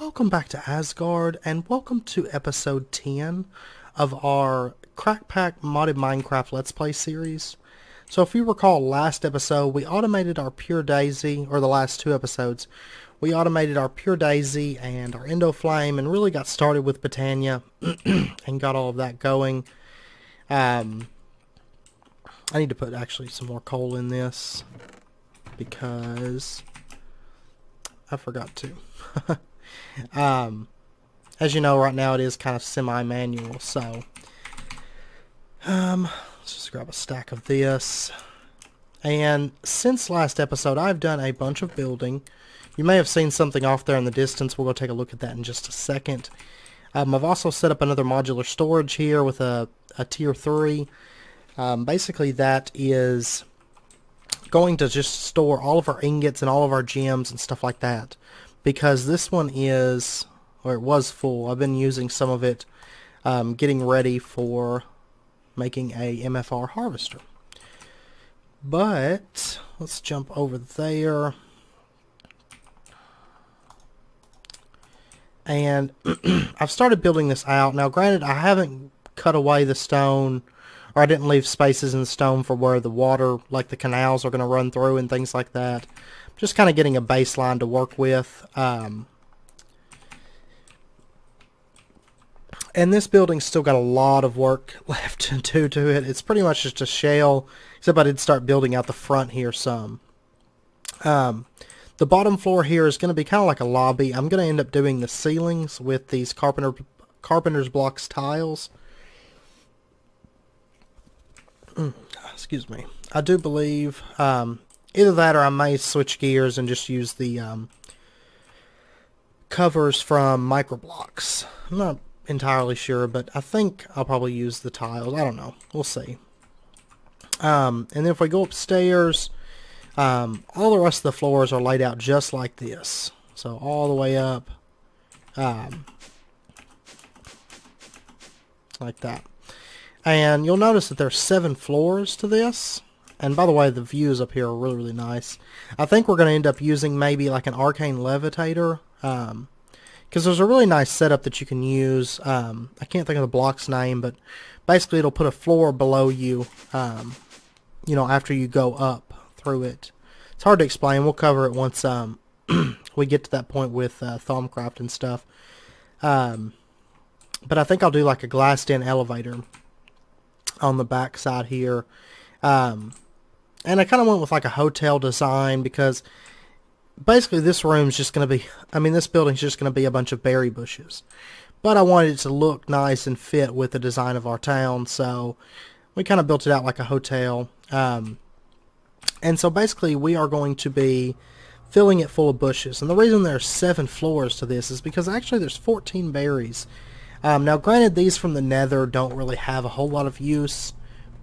Welcome back to Asgard, and welcome to episode 10 of our Crackpack modded Minecraft Let's Play series. So if you recall last episode, we automated our Pure Daisy, or the last two episodes, we automated our Pure Daisy and our Endo Flame and really got started with Botania and got all of that going. I need to put actually some more coal in this because I forgot to. As you know, right now it is kind of semi-manual, so let's just grab a stack of this. And since last episode, I've done a bunch of building. You may have seen something off there in the distance. We'll go take a look at that in just a second. I've also set up another modular storage here with a tier 3. Basically, that is going to just store all of our ingots and all of our gems and stuff like that. Because this one is, or it was full. I've been using some of it, getting ready for making a MFR harvester. But let's jump over there. And I've started building this out. Now granted, I haven't cut away the stone, or I didn't leave spaces in the stone for where the water, like the canals, are going to run through and things like that. Just kind of getting a baseline to work with. And this building's still got a lot of work left to do to it. It's pretty much just a shell, except I did start building out the front here some. The bottom floor here is going to be kind of like a lobby. I'm going to end up doing the ceilings with these carpenter's blocks tiles. Excuse me. I do believe either that or I may switch gears and just use the covers from microblocks. I'm not entirely sure, but I think I'll probably use the tiles. I don't know. We'll see. And then if we go upstairs, all the rest of the floors are laid out just like this. So all the way up, like that. And you'll notice that there's 7 floors to this. And by the way, the views up here are really, really nice. I think we're going to end up using maybe like an arcane levitator. Because there's a really nice setup that you can use. I can't think of the block's name, but basically it'll put a floor below you, you know, after you go up through it. It's hard to explain. We'll cover it once we get to that point with Thaumcraft and stuff. But I think I'll do like a glassed-in elevator on the back side here. And I kind of went with like a hotel design because basically this room's just going to be, this building's just going to be a bunch of berry bushes. But I wanted it to look nice and fit with the design of our town, so we kind of built it out like a hotel. And so basically we are going to be filling it full of bushes. And the reason there's 7 floors to this is because actually there's 14 berries. Now granted, these from the nether don't really have a whole lot of use,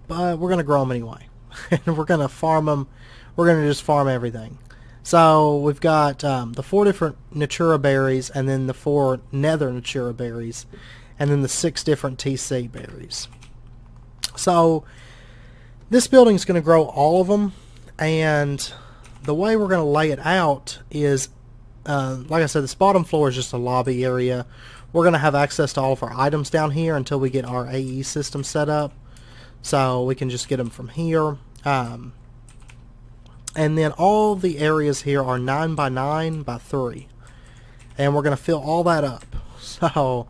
but we're going to grow them anyway. And we're going to farm them. We're going to just farm everything. So we've got the 4 different Natura berries, and then the 4 nether Natura berries, and then the 6 different TC berries. So this building's going to grow all of them, and the way we're going to lay it out is, like I said, this bottom floor is just a lobby area. We're going to have access to all of our items down here until we get our AE system set up. So we can just get them from here. And then all the areas here are 9 by 9 by 3. And we're going to fill all that up. So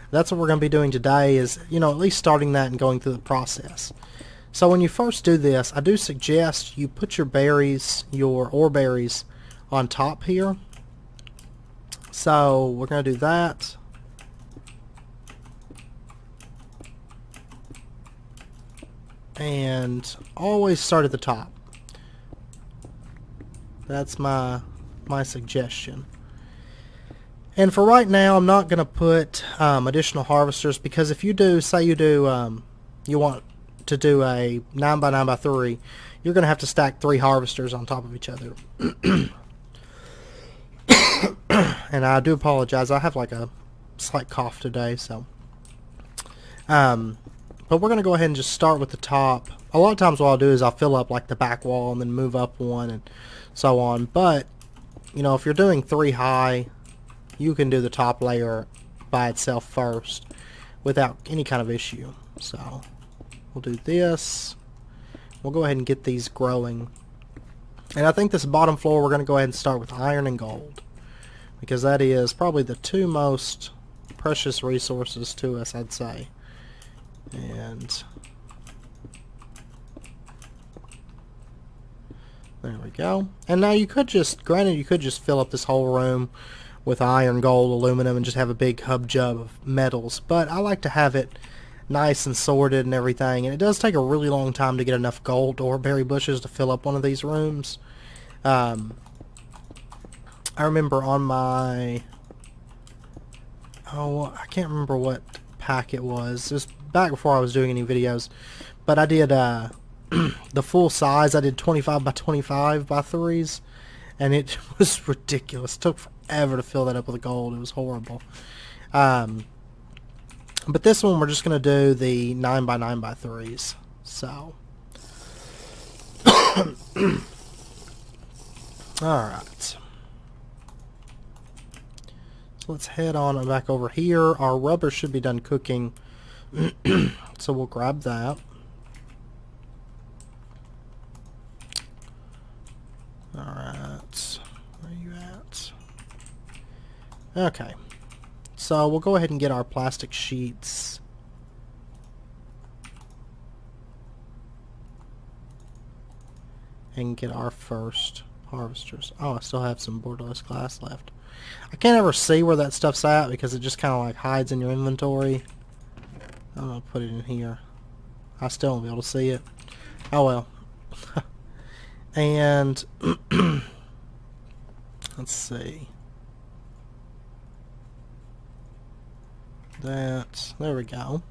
that's what we're going to be doing today is, you know, at least starting that and going through the process. So when you first do this, I do suggest you put your berries, your Oreberries, on top here. So we're going to do that. And always start at the top. That's my suggestion. And for right now, I'm not going to put additional harvesters, because if you do, say you do, you want to do a 9 by 9 by 3, you're going to have to stack 3 harvesters on top of each other. And I do apologize. I have like a slight cough today, so. But we're going to go ahead and just start with the top. A lot of times what I'll do is I'll fill up like the back wall and then move up one and so on. But, you know, if you're doing 3 high, you can do the top layer by itself first without any kind of issue. So we'll do this. We'll go ahead and get these growing. And I think this bottom floor we're going to go ahead and start with iron and gold, because that is probably the two most precious resources to us, I'd say. And there we go. And now you could just, granted you could just fill up this whole room with iron, gold, aluminum, and just have a big hub jub of metals, but I like to have it nice and sorted and everything, and it does take a really long time to get enough gold or berry bushes to fill up one of these rooms. I remember on my, I can't remember what pack it was. It was back before I was doing any videos, but I did the full size. I did 25 by 25 by 3s, and it was ridiculous. It took forever to fill that up with gold. It was horrible. But this one we're just going to do the 9 by 9 by 3s. So alright. So let's head on back over here. Our rubber should be done cooking. So we'll grab that. Alright. Where are you at? Okay. So we'll go ahead and get our plastic sheets. And get our first harvesters. Oh, I still have some borderless glass left. I can't ever see where that stuff's at because it just kind of like hides in your inventory. I'm going to put it in here. I still won't be able to see it. Oh well. And let's see. There we go.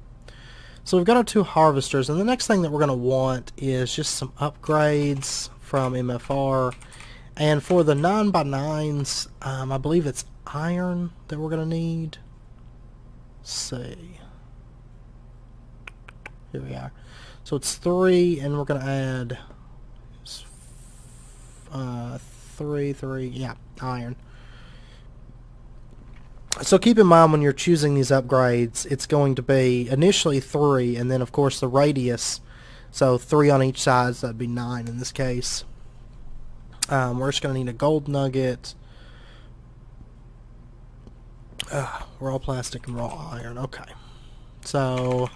So we've got our 2 harvesters, and the next thing that we're going to want is just some upgrades from MFR. And for the 9 by 9s, I believe it's iron that we're going to need. Let's see. Here we are. So it's 3, and we're going to add 3, yeah, iron. So keep in mind when you're choosing these upgrades, it's going to be initially 3, and then of course the radius, so 3 on each side, so that'd be 9 in this case. We're just going to need a gold nugget. Raw plastic and raw iron, okay. So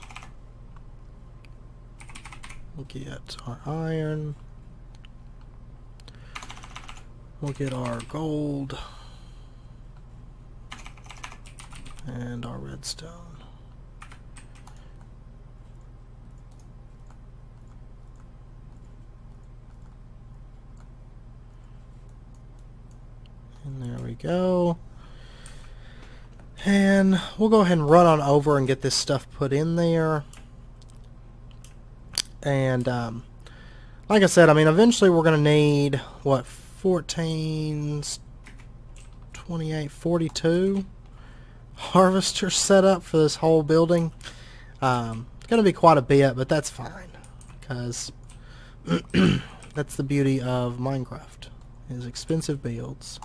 we'll get our iron, we'll get our gold, and our redstone. And there we go. And we'll go ahead and run on over and get this stuff put in there. And like I said, I mean, eventually we're going to need, what, 14, 28, 42 harvesters set up for this whole building. It's going to be quite a bit, but that's fine, because that's the beauty of Minecraft, is expensive builds.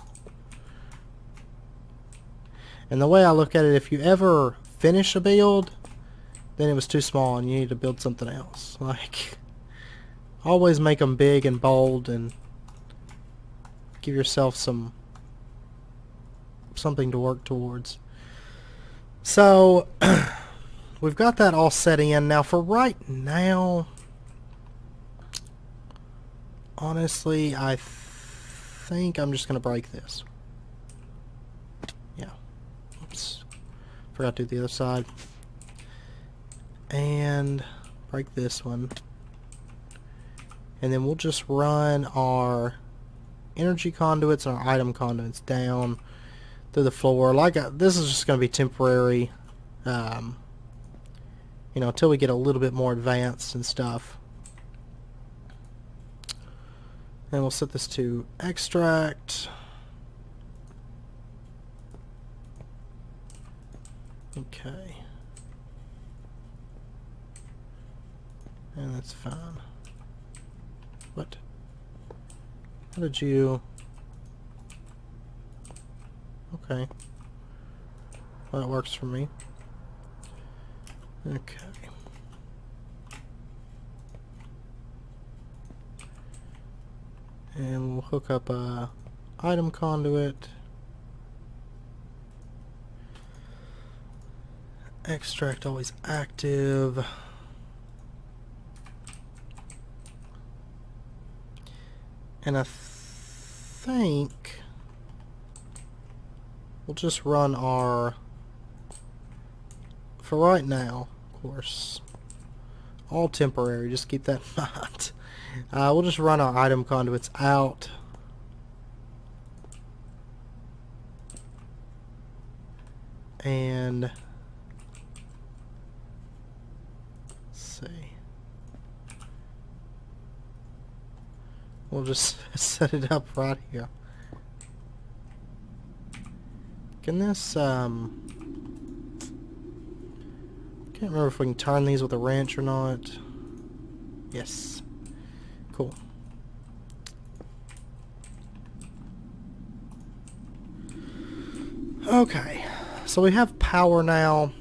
And the way I look at it, if you ever finish a build, then it was too small and you need to build something else. Like, always make them big and bold and give yourself something to work towards. So we've got that all set in. Now for right now, honestly, I think I'm just going to break this. Yeah. Oops. Forgot to do the other side. And break this one. And then we'll just run our energy conduits and our item conduits down through the floor. This is just going to be temporary, you know, until we get a little bit more advanced and stuff. And we'll set this to extract. Okay. And that's fine. What? How did you... Okay. Well, that works for me. Okay. And we'll hook up a item conduit. Extract always active. And I think we'll just run our, for right now, of course, all temporary, just keep that in mind. We'll just run our item conduits out. And let's see. We'll just set it up right here. Can this, can't remember if we can turn these with a wrench or not. Yes. Cool. Okay. So we have power now.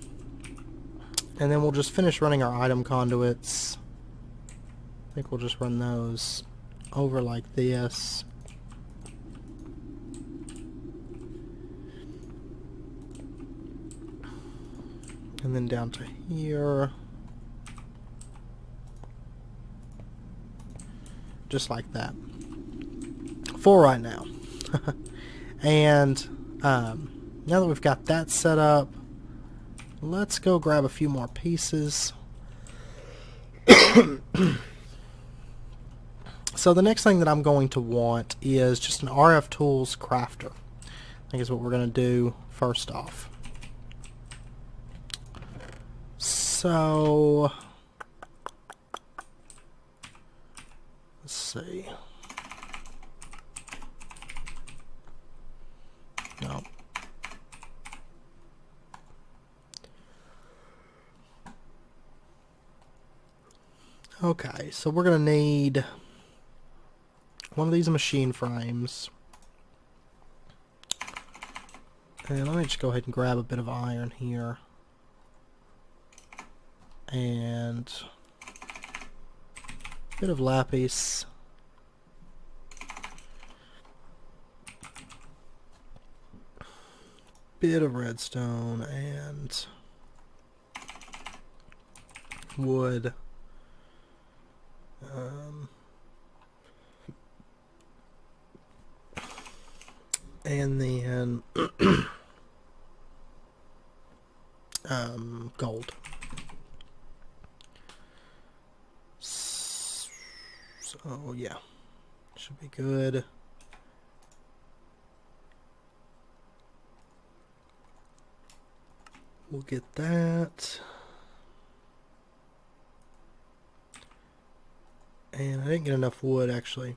And then we'll just finish running our item conduits. I think we'll just run those over like this. And then down to here. Just like that. For right now. And now that we've got that set up, let's go grab a few more pieces. So the next thing that I'm going to want is just an RF Tools crafter. I think is what we're going to do first off. So let's see. No. Okay, so we're going to need one of these machine frames. And let me just go ahead and grab a bit of iron here. And a bit of lapis. Bit of redstone and wood. And then gold. So yeah, should be good. We'll get that. And I didn't get enough wood actually.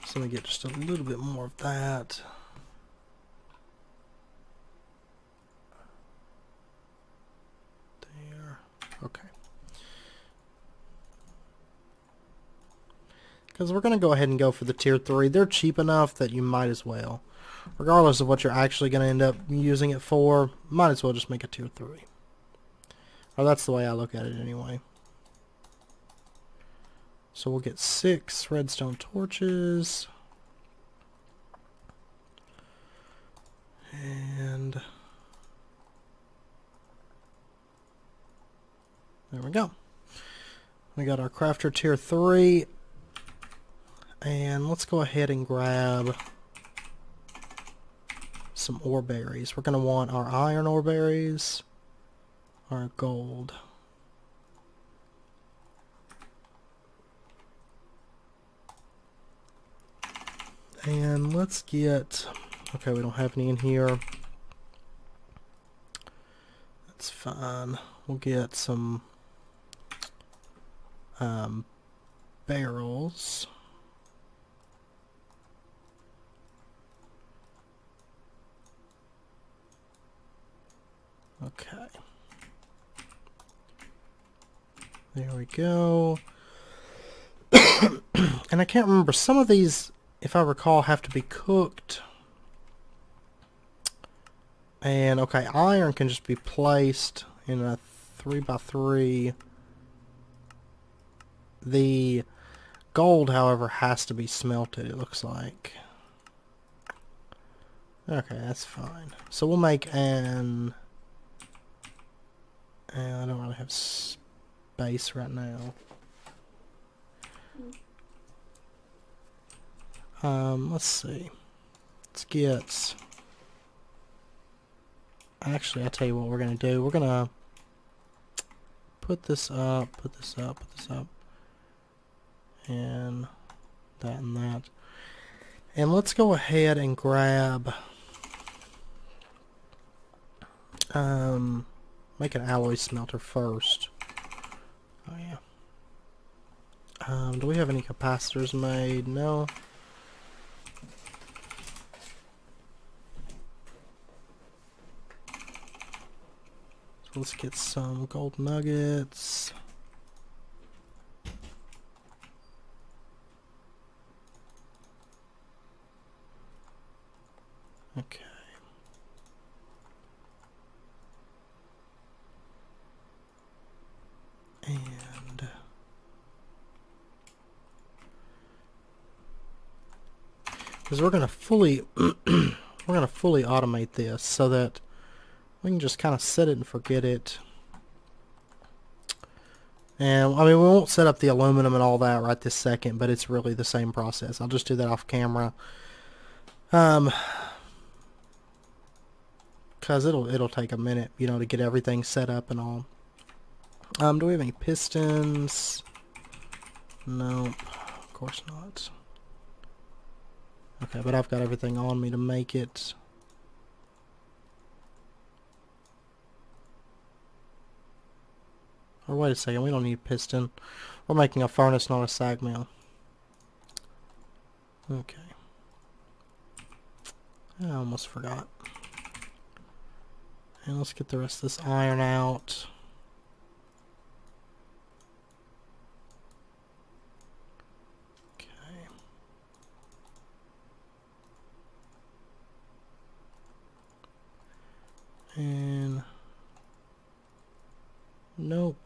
So let me get just a little bit more of that. There. Okay. Because we're going to go ahead and go for the tier 3. They're cheap enough that you might as well. Regardless of what you're actually going to end up using it for, might as well just make a tier 3. Or that's the way I look at it anyway. So we'll get 6 redstone torches. And there we go. We got our crafter tier 3. And let's go ahead and grab some Oreberries. We're going to want our iron Oreberries, our gold. And let's get, okay, we don't have any in here. That's fine. We'll get some barrels. Okay. There we go. And I can't remember, some of these, if I recall, have to be cooked. And okay, iron can just be placed in a 3x3. The gold, however, has to be smelted, it looks like. Okay, that's fine. So we'll make an... I don't really have space right now. Let's see. Let's get... Actually, I'll tell you what we're going to do. We're going to put this up, put this up, put this up. And that and that. And let's go ahead and grab... make an alloy smelter first. Oh yeah. Do we have any capacitors made? No. So let's get some gold nuggets. Okay. And because we're gonna fully automate this so that we can just kind of set it and forget it. And I mean, we won't set up the aluminum and all that right this second, but it's really the same process. I'll just do that off camera. Cause it'll take a minute, you know, to get everything set up and all. Do we have any pistons? Nope, of course not. Okay, but I've got everything on me to make it. Or wait a second, we don't need piston. We're making a furnace, not a sag mill. Okay. I almost forgot. And let's get the rest of this iron out. Okay. And nope.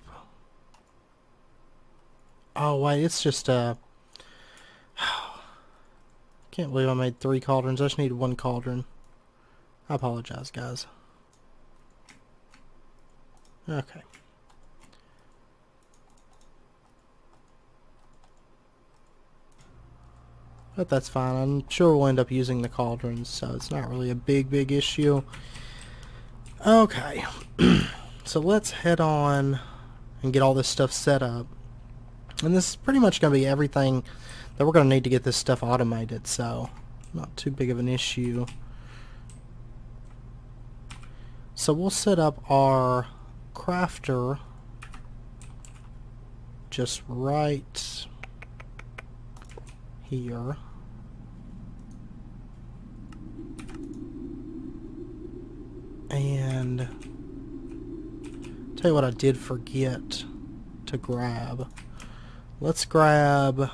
Oh wait, it's just can't believe I made 3 cauldrons. I just need 1 cauldron. I apologize, guys. Okay. But that's fine. I'm sure we'll end up using the cauldrons, so it's not really a big issue. Okay. So let's head on and get all this stuff set up. And this is pretty much going to be everything that we're going to need to get this stuff automated, so not too big of an issue. So we'll set up our crafter just right here. And tell you what I did forget to grab. Let's grab,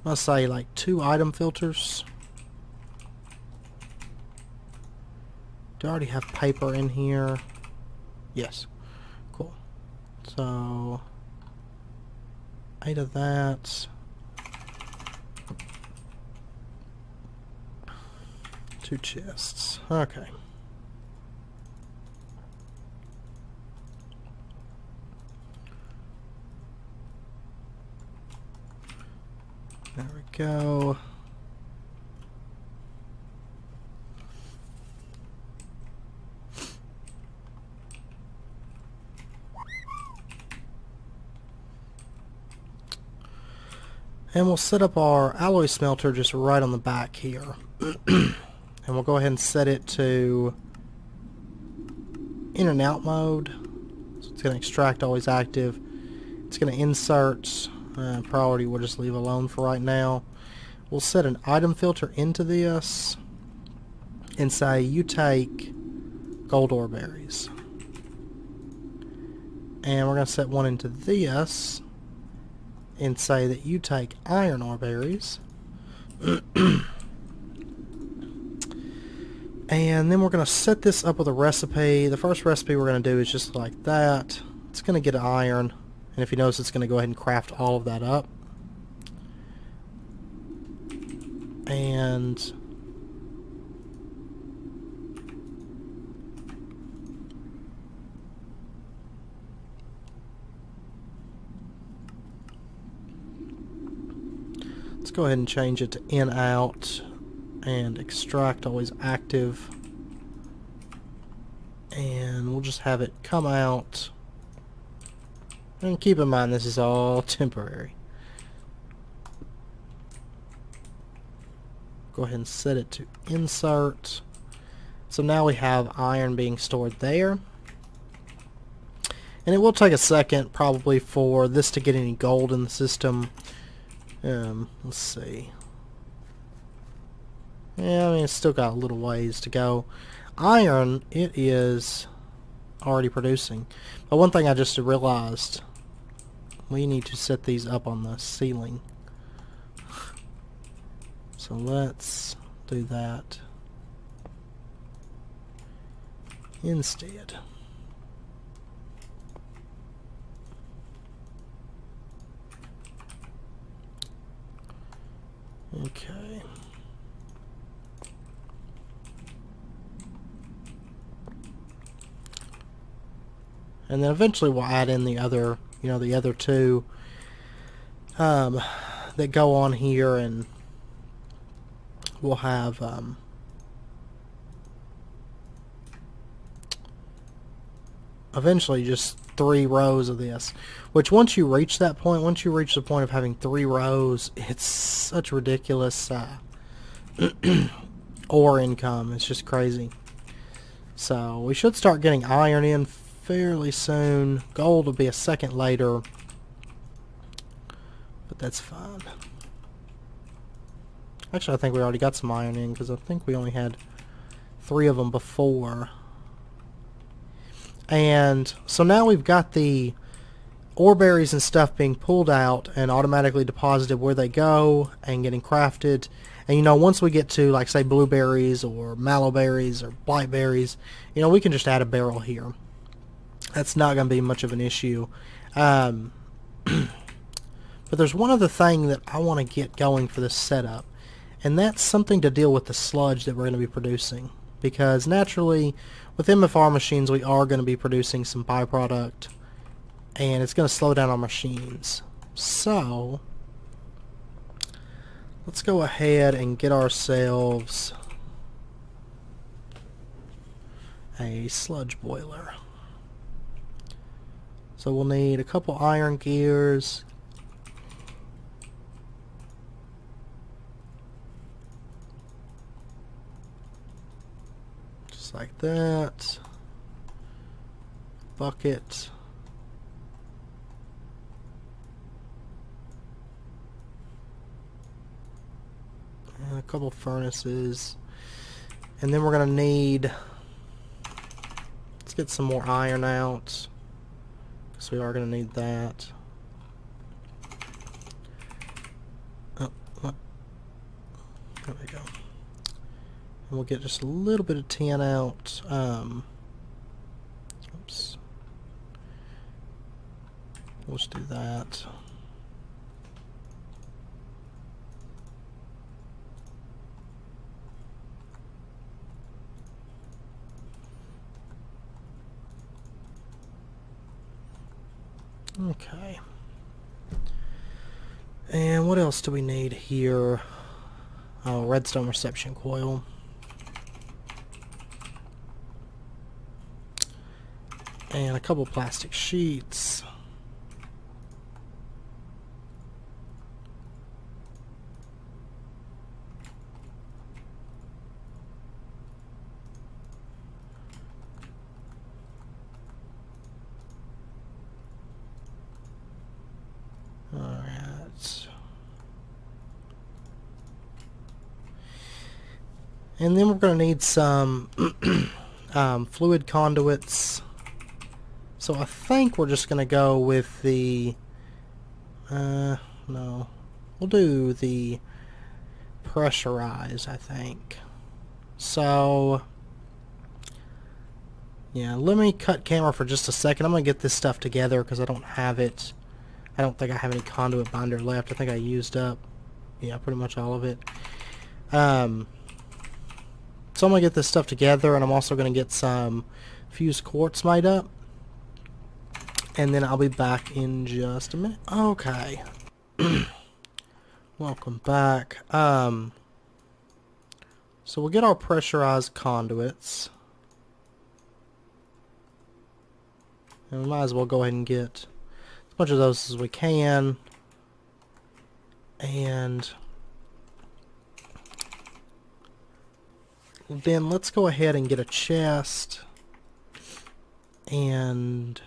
let's say like 2 item filters. Do I already have paper in here? Yes. Cool. So 8 of that. 2 chests. Okay. There we go. And we'll set up our alloy smelter just right on the back here. And we'll go ahead and set it to in and out mode. So it's going to extract always active. It's going to insert priority we'll just leave alone for right now. We'll set an item filter into this and say you take gold Oreberries. And we're going to set one into this and say that you take iron Oreberries. And then we're going to set this up with a recipe. The first recipe we're going to do is just like that. It's going to get iron. And if you notice, it's going to go ahead and craft all of that up. And let's go ahead and change it to in out and extract always active. And we'll just have it come out. And keep in mind this is all temporary. Go ahead and set it to insert. So now we have iron being stored there. And it will take a second probably for this to get any gold in the system. Let's see. Yeah, I mean, it's still got a little ways to go. Iron, it is already producing. But one thing I just realized, we need to set these up on the ceiling. So let's do that instead. Okay. And then eventually we'll add in the other, the other two that go on here, and we'll have eventually just 3 rows of this. Which once you reach that point, once you reach the point of having 3 rows, it's such ridiculous ore income. It's just crazy. So we should start getting iron in fairly soon. Gold will be a second later, but that's fine. Actually, I think we already got some iron in because I think we only had 3 of them before. And so now we've got the Oreberries and stuff being pulled out and automatically deposited where they go and getting crafted. And once we get to, like, say, blueberries or mallowberries or blackberries, we can just add a barrel here. That's not going to be much of an issue. But there's one other thing that I want to get going for this setup, and that's something to deal with the sludge that we're going to be producing. Because naturally, with MFR machines, we are going to be producing some byproduct, and it's going to slow down our machines. So let's go ahead and get ourselves a sludge boiler. So we'll need a couple iron gears. Just like that. Bucket. And a couple furnaces. And then we're going to need... Let's get some more iron out. So we are going to need that. Oh, what? There we go. And we'll get just a little bit of tin out. Oops. Let's do that. Okay. And what else do we need here? Oh, redstone reception coil. And a couple plastic sheets. And then we're going to need some fluid conduits. So I think we're just going to go with the... no. We'll do the pressurized, I think. So Yeah, let me cut camera for just a second. I'm going to get this stuff together because I don't have it. I don't think I have any conduit binder left. I think I used up, yeah, pretty much all of it. So I'm going to get this stuff together, and I'm also going to get some fused quartz made up. And then I'll be back in just a minute. Okay. Welcome back. So we'll get our pressurized conduits. And we might as well go ahead and get as much of those as we can. And then let's go ahead and get a chest. And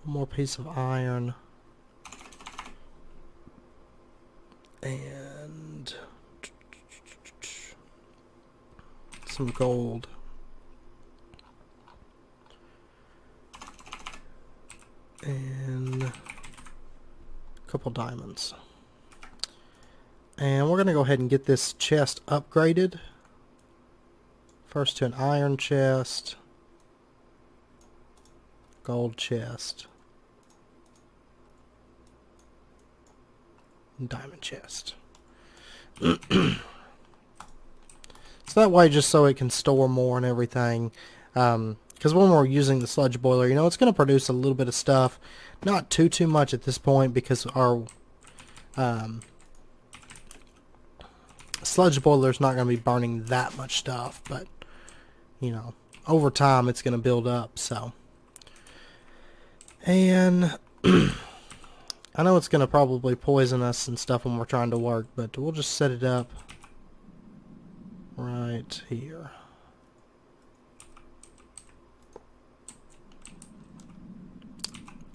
one more piece of iron. And some gold. And a couple diamonds. And we're going to go ahead and get this chest upgraded. First to an iron chest. Gold chest. And diamond chest. So that way, just so it can store more and everything. Because when we're using the sludge boiler, you know, it's going to produce a little bit of stuff. Not too much at this point because our sludge boiler is not going to be burning that much stuff. But, you know, over time it's going to build up. So, and I know it's going to probably poison us and stuff when we're trying to work, but we'll just set it up right here.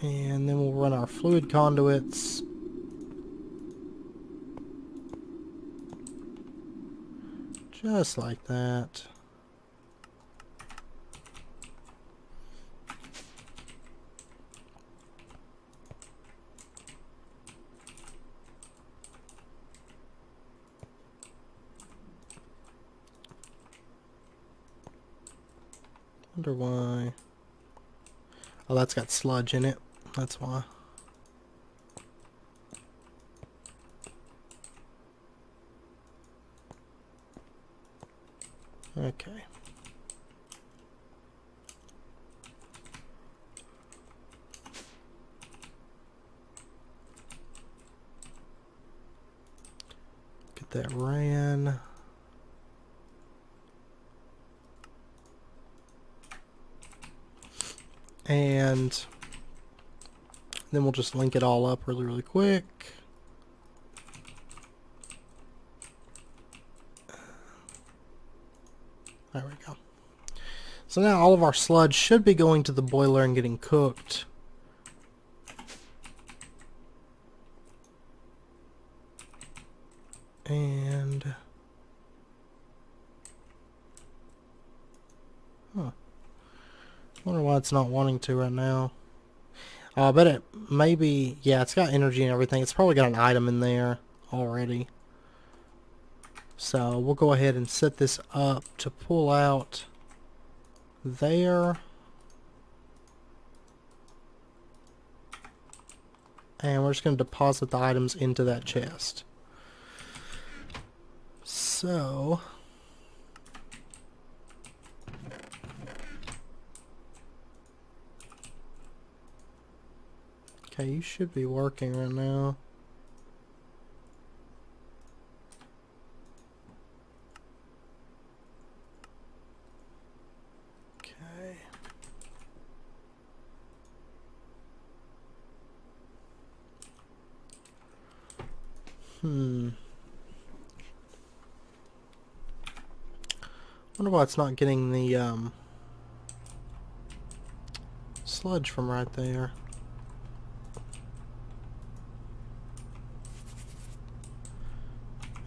And then we'll run our fluid conduits. Just like that. Wonder why. Oh, that's got sludge in it. That's why. Okay. Get that ran. And then we'll just link it all up really quick. There we go. So now all of our sludge should be going to the boiler and getting cooked. And wonder why it's not wanting to right now. I bet it maybe, yeah, it's got energy and everything. It's probably got an item in there already. So we'll go ahead and set this up to pull out there. And we're just going to deposit the items into that chest. So okay, you should be working right now. Okay. Wonder why it's not getting the sludge from right there.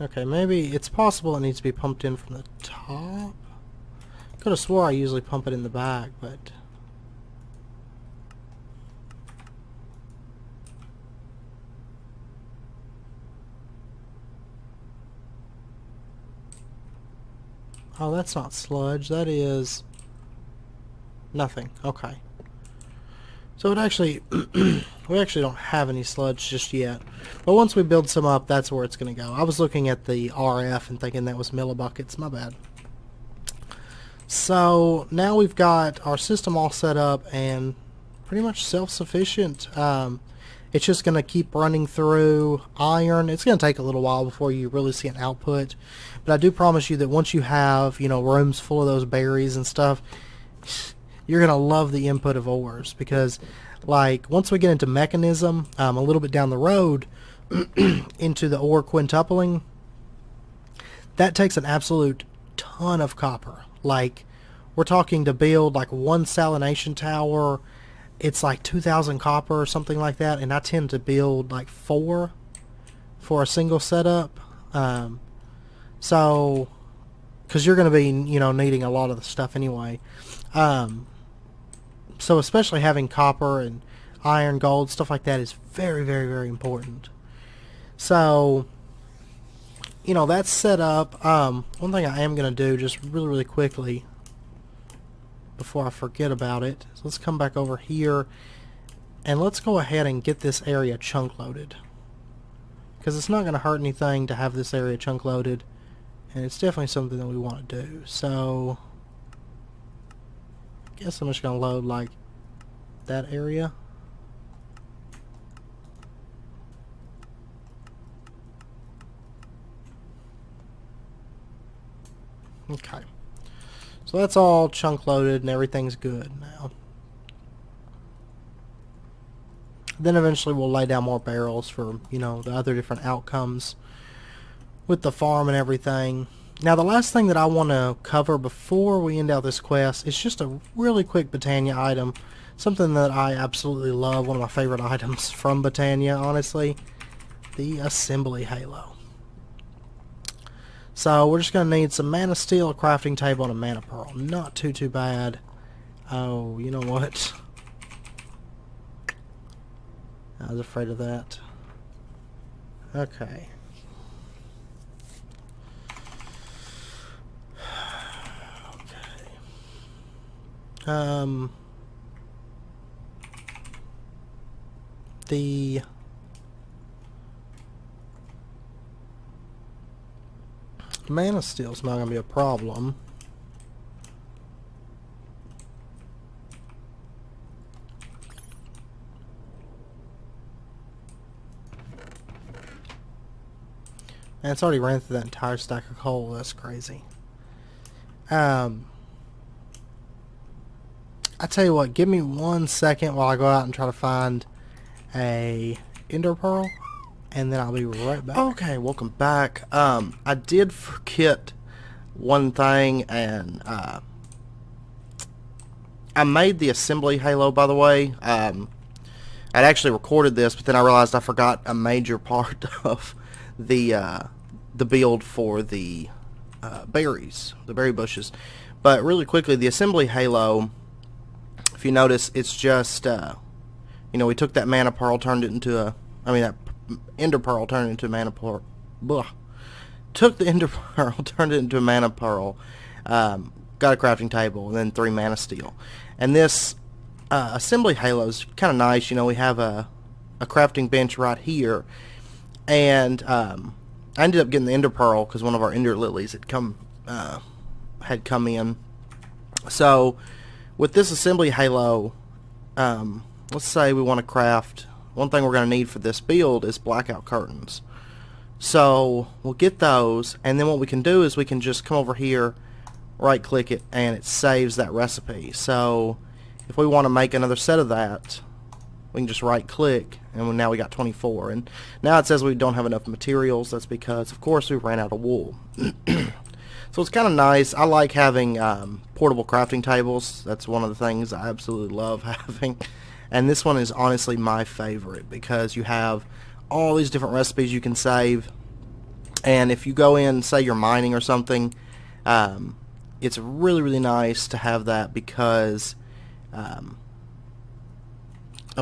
Okay, maybe it's possible it needs to be pumped in from the top. Could have swore I usually pump it in the back, but Oh, that's not sludge. That is nothing. Okay. So it actually, we actually don't have any sludge just yet. But once we build some up, that's where it's going to go. I was looking at the RF and thinking that was millibuckets. My bad. So now we've got our system all set up and pretty much self-sufficient. It's just going to keep running through iron. It's going to take a little while before you really see an output. But I do promise you that once you have, you know, rooms full of those berries and stuff, you're going to love the input of ores. Because, like, once we get into mechanism, a little bit down the road, into the ore quintupling, that takes an absolute ton of copper. Like, we're talking to build, like, one salination tower, it's like 2,000 copper or something like that, and I tend to build like 4 for a single setup. So, because you're going to be, you know, needing a lot of the stuff anyway. So especially having copper and iron, gold, stuff like that is very, very, very important. So, you know, that's set up. One thing I am going to do just really, really quickly before I forget about it. So let's come back over here and let's go ahead and get this area chunk loaded, because it's not going to hurt anything to have this area chunk loaded, and it's definitely something that we want to do. So I guess I'm just going to load like that area. Okay. So that's all chunk loaded and everything's good now. Then eventually we'll lay down more barrels for, you know, the other different outcomes with the farm and everything. Now the last thing that I want to cover before we end out this quest is just a really quick Botania item. Something that I absolutely love, one of my favorite items from Botania, honestly. The assembly halo. So we're just going to need some mana steel, a crafting table, and a mana pearl. Not too bad. Oh, you know what? I was afraid of that. Okay. The mana steel's not going to be a problem. And it's already ran through that entire stack of coal. That's crazy. I tell you what, give me 1 second while I go out and try to find a ender pearl, and then I'll be right back. Okay, welcome back. I did forget one thing, and I made the assembly halo, by the way. I'd actually recorded this, but then I realized I forgot a major part of the build for the berries, the berry bushes. But really quickly, the assembly halo, if you notice, it's just, you know, we took that mana pearl, turned it into a, that ender pearl, turned it into a mana pearl. Blah. Took the ender pearl, turned it into a mana pearl, got a crafting table, and then 3 mana steel. And this assembly halo is kind of nice. You know, we have a crafting bench right here, and I ended up getting the ender pearl because one of our ender lilies had come in. So with this assembly halo, let's say we want to craft, one thing we're going to need for this build is blackout curtains. So we'll get those, and then what we can do is we can just come over here, right click it, and it saves that recipe. So if we want to make another set of that, we can just right click, and now we got 24. And now it says we don't have enough materials. That's because, of course, we ran out of wool. So it's kind of nice. I like having portable crafting tables. That's one of the things I absolutely love having. And this one is honestly my favorite because you have all these different recipes you can save. And if you go in, say you're mining or something, it's really, really nice to have that because, of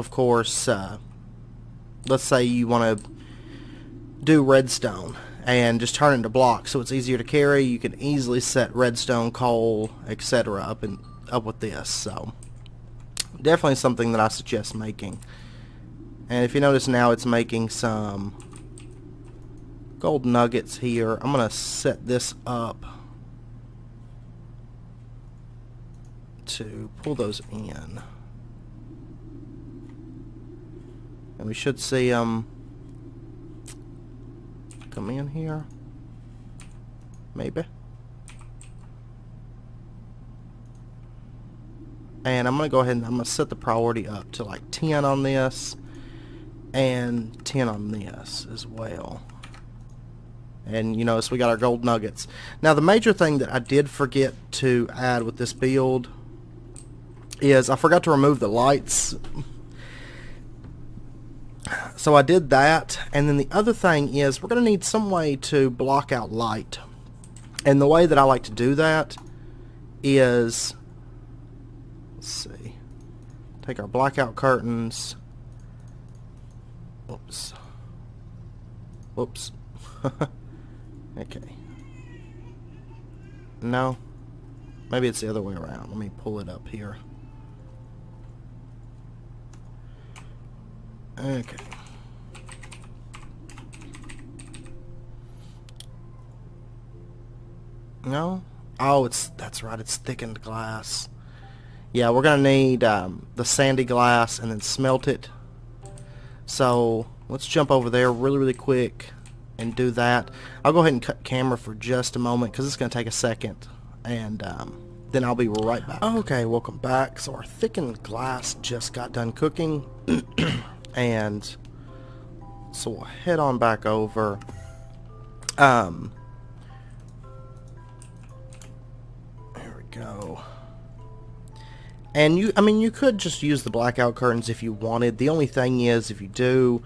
course, let's say you want to do redstone and just turn it into blocks so it's easier to carry. You can easily set redstone, coal, etc. up with this. So definitely something that I suggest making. And if you notice now, it's making some gold nuggets here. I'm gonna set this up to pull those in, and we should see them come in here, maybe. And I'm gonna go ahead and I'm gonna set the priority up to like 10 on this and 10 on this as well. And you notice we got our gold nuggets. Now the major thing that I did forget to add with this build is I forgot to remove the lights. So I did that, and then the other thing is we're going to need some way to block out light. And the way that I like to do that is, let's see, take our blackout curtains. Whoops. Whoops. Okay. No. Maybe it's the other way around. Let me pull it up here. Okay. No? Oh, that's right, it's thickened glass. Yeah, we're gonna need the sandy glass and then smelt it. So let's jump over there really quick and do that. I'll go ahead and cut camera for just a moment because it's gonna take a second, and then I'll be right back. Okay, welcome back. So our thickened glass just got done cooking. And so we'll head on back over. Here we go. And you could just use the blackout curtains if you wanted. The only thing is, if you do,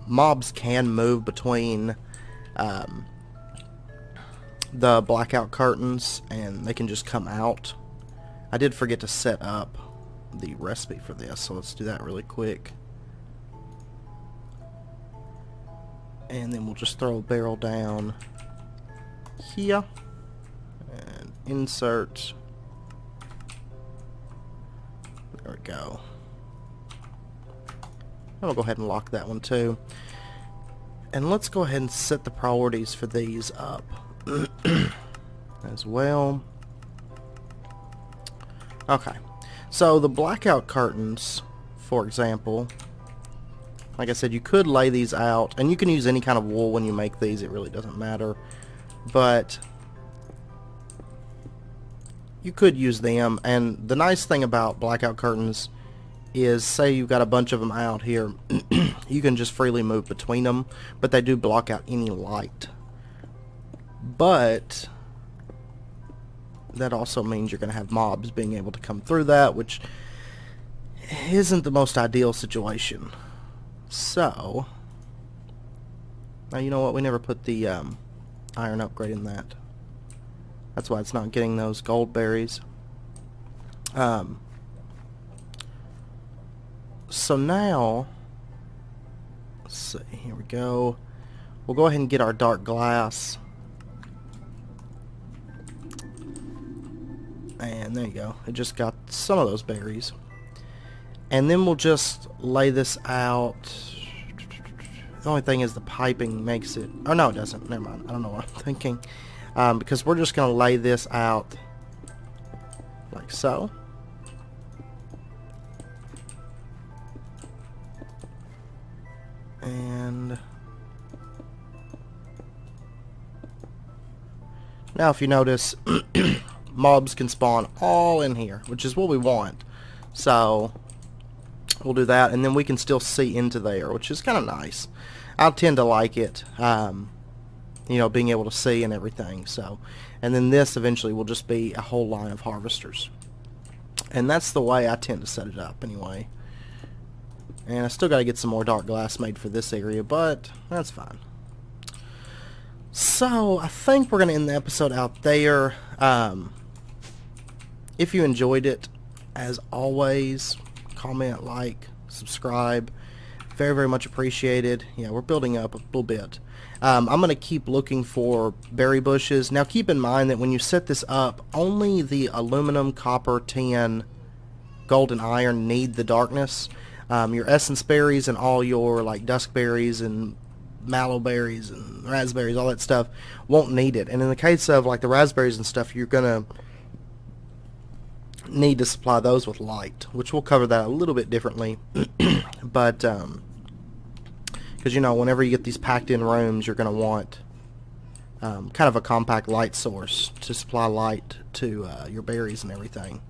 mobs can move between the blackout curtains, and they can just come out. I did forget to set up the recipe for this, so let's do that really quick. And then we'll just throw a barrel down here and insert. There we go. And we'll go ahead and lock that one too. And let's go ahead and set the priorities for these up as well. Okay. So the blackout curtains, for example, like I said, you could lay these out, and you can use any kind of wool when you make these, it really doesn't matter, but you could use them. And the nice thing about blackout curtains is, say you've got a bunch of them out here, you can just freely move between them, but they do block out any light. But that also means you're going to have mobs being able to come through that, which isn't the most ideal situation. So, now you know what, we never put the iron upgrade in that. That's why it's not getting those gold berries. So now, let's see, here we go. We'll go ahead and get our dark glass. And there you go. It just got some of those berries. And then we'll just lay this out. The only thing is the piping makes it... Oh, no, it doesn't. Never mind. I don't know what I'm thinking. Because we're just going to lay this out like so. And now if you notice, mobs can spawn all in here, which is what we want. So we'll do that, and then we can still see into there, which is kind of nice. I tend to like it, you know, being able to see and everything. So, and then this eventually will just be a whole line of harvesters, and that's the way I tend to set it up anyway. And I still got to get some more dark glass made for this area, but that's fine. So I think we're going to end the episode out there. If you enjoyed it, as always, comment, like, subscribe, Very, very much appreciated. Yeah, we're building up a little bit. I'm going to keep looking for berry bushes. Now keep in mind that when you set this up, only the aluminum, copper, tin, gold, and iron need the darkness. Your essence berries and all your like dusk berries and mallow berries and raspberries, all that stuff, won't need it. And in the case of like the raspberries and stuff, you're going to need to supply those with light, which we'll cover that a little bit differently. But because, you know, whenever you get these packed in rooms, you're going to want kind of a compact light source to supply light to your berries and everything.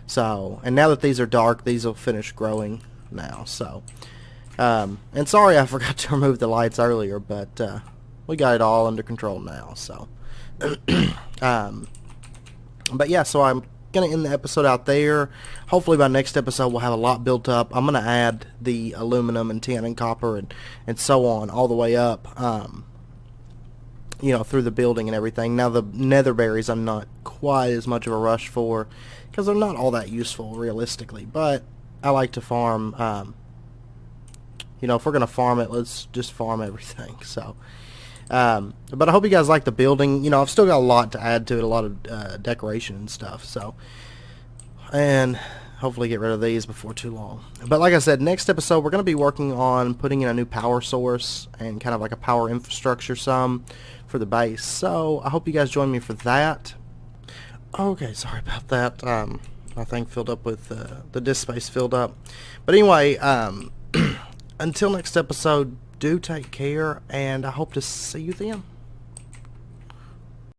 So, and now that these are dark, these will finish growing now. So, and sorry I forgot to remove the lights earlier, but we got it all under control now. So, but yeah, so I'm going to end the episode out there. Hopefully by next episode we'll have a lot built up. I'm going to add the aluminum and tin and copper and so on all the way up, you know, through the building and everything. Now the nether berries I'm not quite as much of a rush for because they're not all that useful realistically, but I like to farm, you know, if we're going to farm it, let's just farm everything. So but I hope you guys like the building. You know, I've still got a lot to add to it, a lot of decoration and stuff. So, and hopefully get rid of these before too long. But like I said, next episode we're going to be working on putting in a new power source and kind of like a power infrastructure for the base. So I hope you guys join me for that. Okay, sorry about that. My thing filled up with the disk space filled up. But anyway, until next episode, do take care, and I hope to see you then.